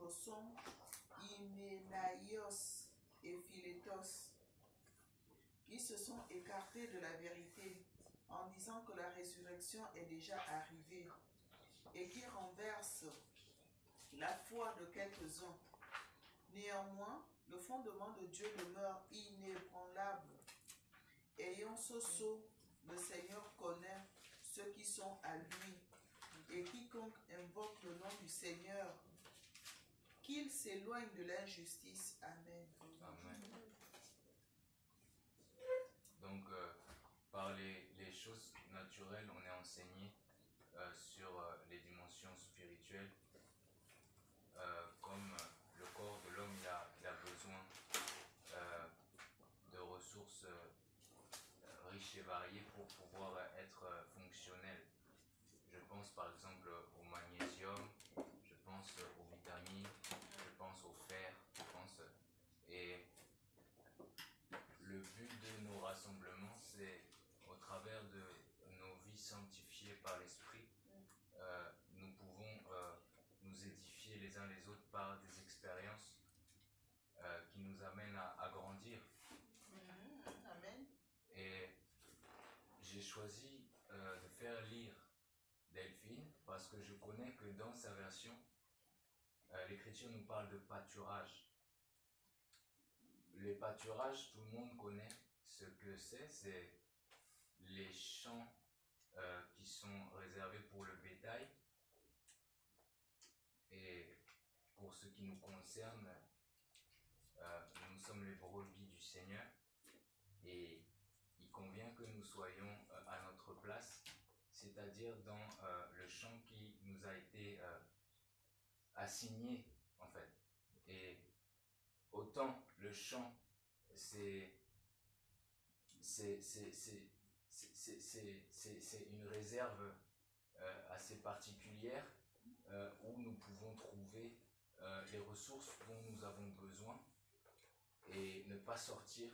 apôtres sont Hyménaïos et Philétos, qui se sont écartés de la vérité en disant que la résurrection est déjà arrivée et qui renversent la foi de quelques-uns. Néanmoins, le fondement de Dieu demeure inébranlable. Ayant ce sceau, le Seigneur connaît ceux qui sont à lui, et quiconque invoque le nom du Seigneur, qu'il s'éloigne de l'injustice. Amen. Amen. Donc, par les choses naturelles, on est enseigné sur les dimensions spirituelles, comme le corps de l'homme, il a besoin de ressources riches et variées pour pouvoir être fonctionnel. Je pense par exemple au magnésium, je pense aux vitamines, je pense au fer, et le but de nos rassemblements, c'est au travers de nos vies sanctifiées par l'Esprit, nous pouvons nous édifier les uns les autres par des expériences qui nous amènent à grandir. Amen. Et j'ai choisi de faire lire Delphine parce que je connais que dans sa version, l'Écriture nous parle de pâturage. Les pâturages, tout le monde connaît ce que c'est les champs qui sont réservés pour le bétail. Et pour ce qui nous concerne, nous sommes les brebis du Seigneur et il convient que nous soyons à notre place, c'est-à-dire dans le champ qui nous a été assigné en fait. Et autant le champ, c'est une réserve assez particulière où nous pouvons trouver les ressources dont nous avons besoin et ne pas sortir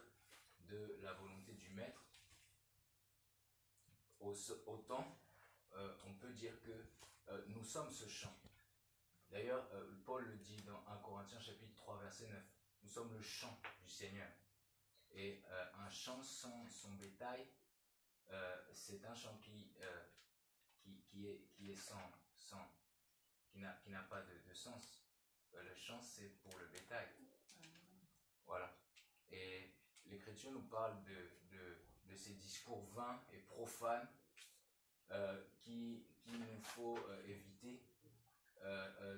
de la volonté du maître. Autant on peut dire que nous sommes ce champ. D'ailleurs, Paul le dit dans 1 Corinthiens chapitre 3 verset 9. Nous sommes le champ du Seigneur. Et un champ sans son bétail, c'est un champ qui est sans qui n'a pas de sens. Le champ, c'est pour le bétail. Voilà. Et l'Écriture nous parle de ces discours vains et profanes qu'il nous faut éviter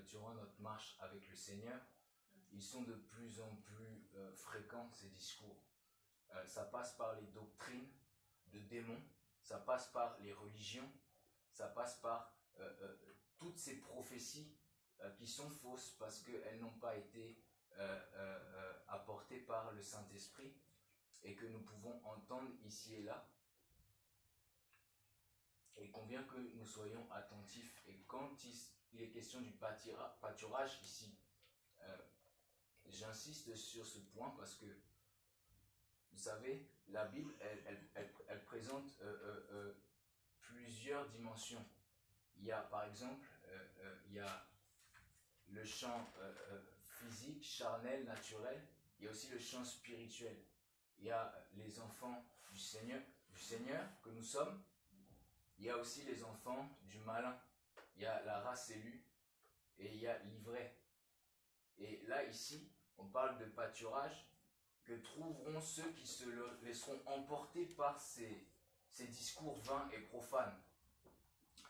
durant notre marche avec le Seigneur. Ils sont de plus en plus fréquents, ces discours. Ça passe par les doctrines de démons, ça passe par les religions, ça passe par toutes ces prophéties qui sont fausses parce qu'elles n'ont pas été apportées par le Saint-Esprit et que nous pouvons entendre ici et là. Il convient que nous soyons attentifs. Et quand il est question du pâturage ici, j'insiste sur ce point parce que vous savez, la Bible, elle présente plusieurs dimensions. Il y a par exemple, il y a le champ physique, charnel, naturel. Il y a aussi le champ spirituel. Il y a les enfants du Seigneur que nous sommes. Il y a aussi les enfants du malin. Il y a la race élue et il y a l'ivraie. Et là, ici, on parle de pâturage que trouveront ceux qui se laisseront emporter par ces discours vains et profanes.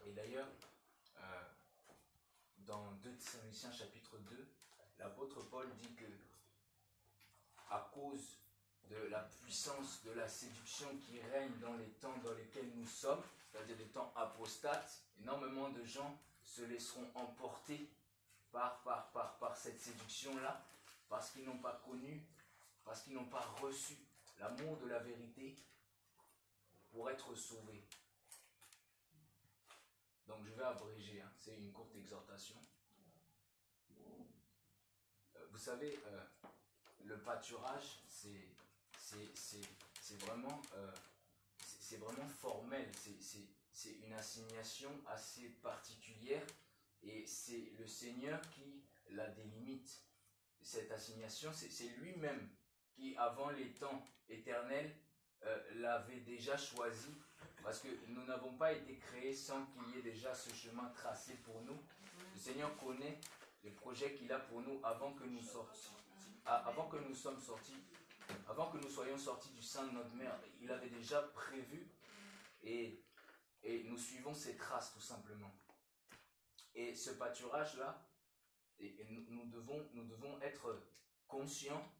Et d'ailleurs, dans 2 Thessaloniciens chapitre 2, l'apôtre Paul dit que à cause de la puissance de la séduction qui règne dans les temps dans lesquels nous sommes, c'est-à-dire des temps apostates, énormément de gens se laisseront emporter par cette séduction-là, parce qu'ils n'ont pas connu, parce qu'ils n'ont pas reçu l'amour de la vérité pour être sauvés. Donc je vais abréger, c'est une courte exhortation. Vous savez, le pâturage, c'est vraiment formel, c'est une assignation assez particulière et c'est le Seigneur qui la délimite. cette assignation, c'est lui-même qui, avant les temps éternels, l'avait déjà choisi, parce que nous n'avons pas été créés sans qu'il y ait déjà ce chemin tracé pour nous. Le Seigneur connaît les projets qu'il a pour nous avant que nous soyons sortis du sein de notre mère. Il avait déjà prévu et nous suivons ses traces tout simplement. Et ce pâturage-là, nous devons être conscients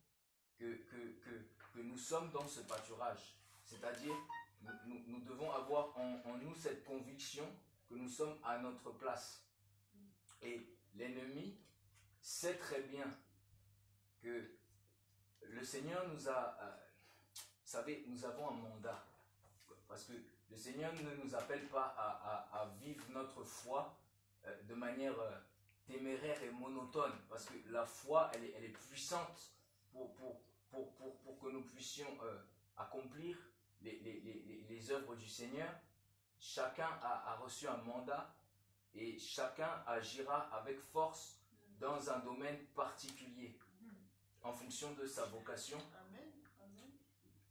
que nous sommes dans ce pâturage. C'est-à-dire, nous devons avoir en nous cette conviction que nous sommes à notre place. Et l'ennemi sait très bien que le Seigneur nous a... vous savez, nous avons un mandat. Parce que le Seigneur ne nous appelle pas à vivre notre foi de manière téméraire et monotone. Parce que la foi, elle est puissante pour que nous puissions accomplir les œuvres du Seigneur. Chacun a reçu un mandat et chacun agira avec force dans un domaine particulier en fonction de sa vocation. Amen. Amen.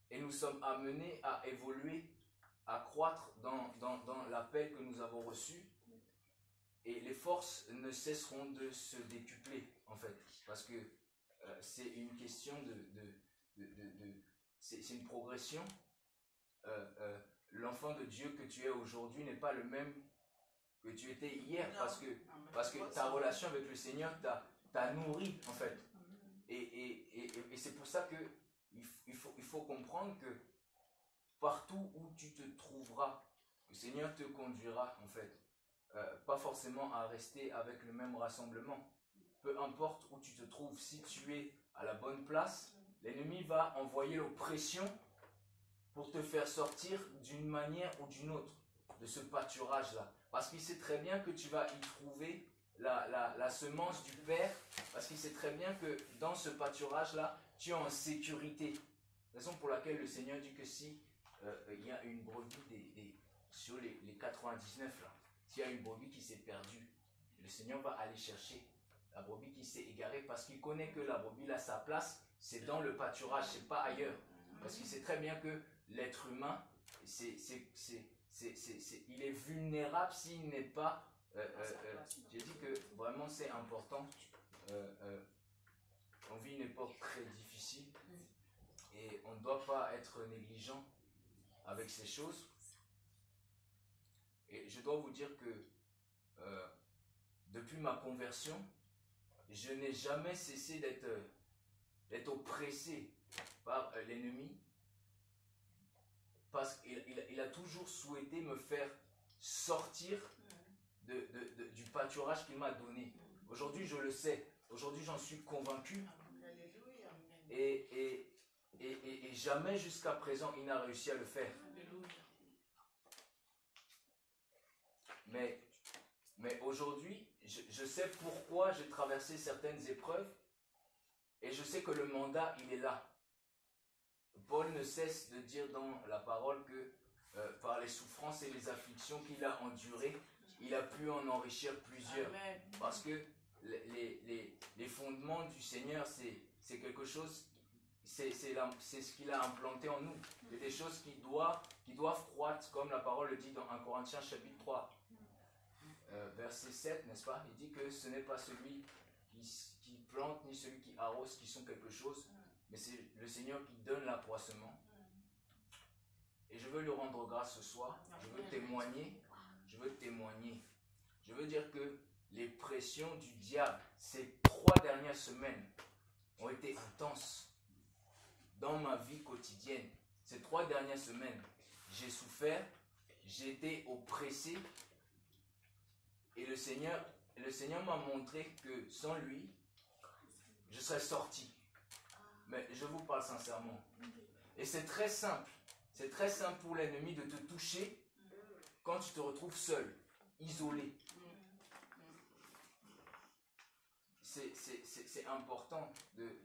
Et nous sommes amenés à évoluer, à croître dans l'appel que nous avons reçu. Et les forces ne cesseront de se décupler, en fait. Parce que c'est une question c'est une progression. L'enfant de Dieu que tu es aujourd'hui n'est pas le même que tu étais hier. Non. Parce que ta relation avec le Seigneur t'a nourri, en fait. Et c'est pour ça que il faut comprendre que partout où tu te trouveras, le Seigneur te conduira, en fait. Pas forcément à rester avec le même rassemblement. Peu importe où tu te trouves, si tu es à la bonne place, l'ennemi va envoyer l'oppression pour te faire sortir d'une manière ou d'une autre de ce pâturage-là. Parce qu'il sait très bien que tu vas y trouver la semence du Père, parce qu'il sait très bien que dans ce pâturage-là, tu es en sécurité. Raison pour laquelle le Seigneur dit que si il y a une brebis sur les 99 là, s'il y a une brebis qui s'est perdue, le Seigneur va aller chercher la brebis qui s'est égarée parce qu'il connaît que la brebis a sa place, c'est dans le pâturage, c'est pas ailleurs. Parce qu'il sait très bien que l'être humain, il est vulnérable s'il n'est pas... j'ai dit que vraiment c'est important. On vit une époque très difficile et on ne doit pas être négligent avec ces choses. Et je dois vous dire que depuis ma conversion, je n'ai jamais cessé d'être oppressé par l'ennemi, parce qu'il a toujours souhaité me faire sortir du pâturage qu'il m'a donné. Aujourd'hui, je le sais. Aujourd'hui, j'en suis convaincu. Et jamais jusqu'à présent, il n'a réussi à le faire. Mais aujourd'hui, je sais pourquoi j'ai traversé certaines épreuves et je sais que le mandat, il est là. Paul ne cesse de dire dans la parole que par les souffrances et les afflictions qu'il a endurées, il a pu en enrichir plusieurs. Amen. Parce que les fondements du Seigneur, c'est quelque chose, c'est ce qu'il a implanté en nous. C'est des choses qui doivent croître, comme la parole le dit dans 1 Corinthiens chapitre 3. Verset 7, n'est-ce pas? Il dit que ce n'est pas celui qui plante ni celui qui arrose qui sont quelque chose, mais c'est le Seigneur qui donne l'appoissement. Et je veux lui rendre grâce ce soir. Je veux témoigner. Je veux dire que les pressions du diable ces 3 dernières semaines ont été intenses dans ma vie quotidienne. Ces 3 dernières semaines, j'ai souffert, j'ai été oppressé. Et le Seigneur m'a montré que sans lui, je serais sorti. Mais je vous parle sincèrement. Et c'est très simple. C'est très simple pour l'ennemi de te toucher quand tu te retrouves seul, isolé. C'est important de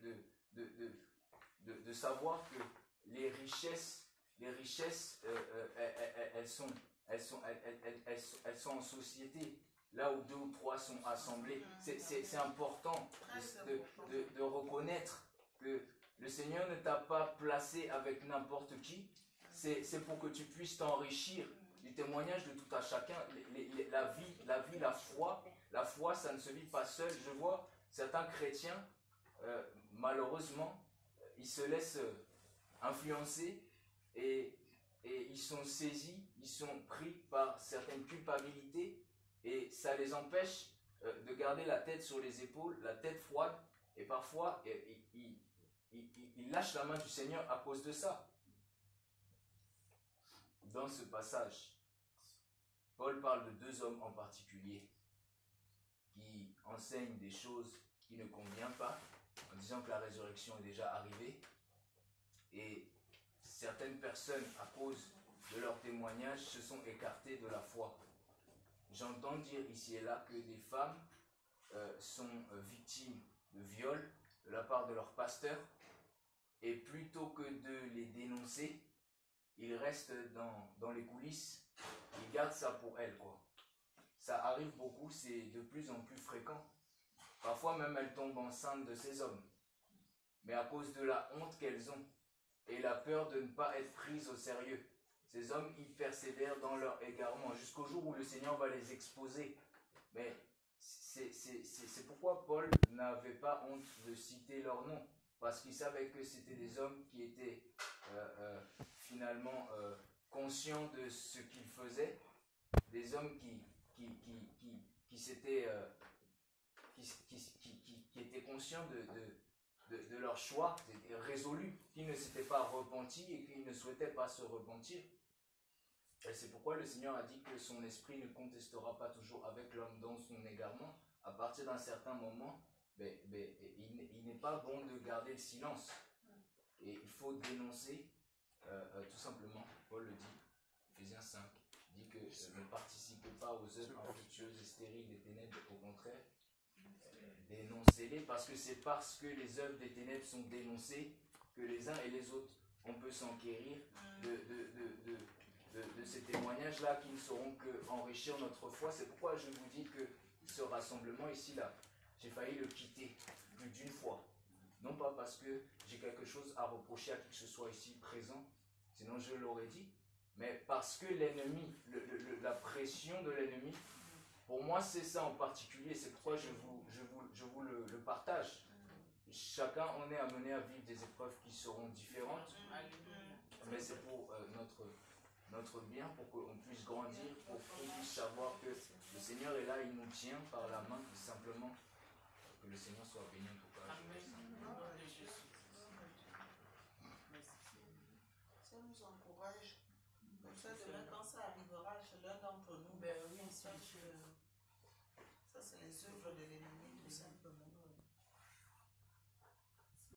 savoir que les richesses, elles sont en société. là où 2 ou 3 sont assemblés. C'est important de reconnaître que le Seigneur ne t'a pas placé avec n'importe qui. C'est pour que tu puisses t'enrichir du témoignage de tout à chacun. La foi, ça ne se vit pas seul. Je vois certains chrétiens, malheureusement, ils se laissent influencer et ils sont saisis, ils sont pris par certaines culpabilités et ça les empêche de garder la tête sur les épaules, la tête froide, et parfois ils lâchent la main du Seigneur à cause de ça. Dans ce passage, Paul parle de 2 hommes en particulier qui enseignent des choses qui ne conviennent pas, en disant que la résurrection est déjà arrivée. Et certaines personnes, à cause de leur témoignage, se sont écartées de la foi. J'entends dire ici et là que des femmes sont victimes de viol de la part de leur pasteur, et plutôt que de les dénoncer, ils restent dans les coulisses, ils gardent ça pour elles, quoi. Ça arrive beaucoup, c'est de plus en plus fréquent. Parfois même elles tombent enceintes de ces hommes. Mais à cause de la honte qu'elles ont et la peur de ne pas être prises au sérieux, ces hommes, ils persévèrent dans leur égarement jusqu'au jour où le Seigneur va les exposer. Mais c'est pourquoi Paul n'avait pas honte de citer leur nom. Parce qu'il savait que c'était des hommes qui étaient finalement conscients de ce qu'ils faisaient. Des hommes qui étaient conscients de leur choix, résolus, qui ne s'étaient pas repentis et qui ne souhaitaient pas se repentir. Et c'est pourquoi le Seigneur a dit que son esprit ne contestera pas toujours avec l'homme dans son égarement. À partir d'un certain moment, il n'est pas bon de garder le silence. Et il faut dénoncer, tout simplement, Paul le dit, Ephésiens 5, dit que ne participez pas aux œuvres infructueuses et stériles des ténèbres, au contraire, dénoncez-les, parce que c'est parce que les œuvres des ténèbres sont dénoncées que les uns et les autres, on peut s'enquérir de ces témoignages-là qui ne sauront qu'enrichir notre foi. C'est pourquoi je vous dis que ce rassemblement ici-là, j'ai failli le quitter plus d'une fois. Non pas parce que j'ai quelque chose à reprocher à qui que ce soit ici présent, sinon je l'aurais dit, mais parce que l'ennemi, la pression de l'ennemi, pour moi c'est ça en particulier, c'est pourquoi je vous le partage. Chacun on est amené à vivre des épreuves qui seront différentes, mais c'est pour notre bien, pour qu'on puisse grandir, pour qu'on puisse savoir que le Seigneur est là, il nous tient par la main, simplement que le Seigneur soit béni en tout cas. Ça nous encourage. Comme ça, demain, quand ça arrivera chez l'un d'entre nous, ça c'est les œuvres de l'ennemi, tout simplement.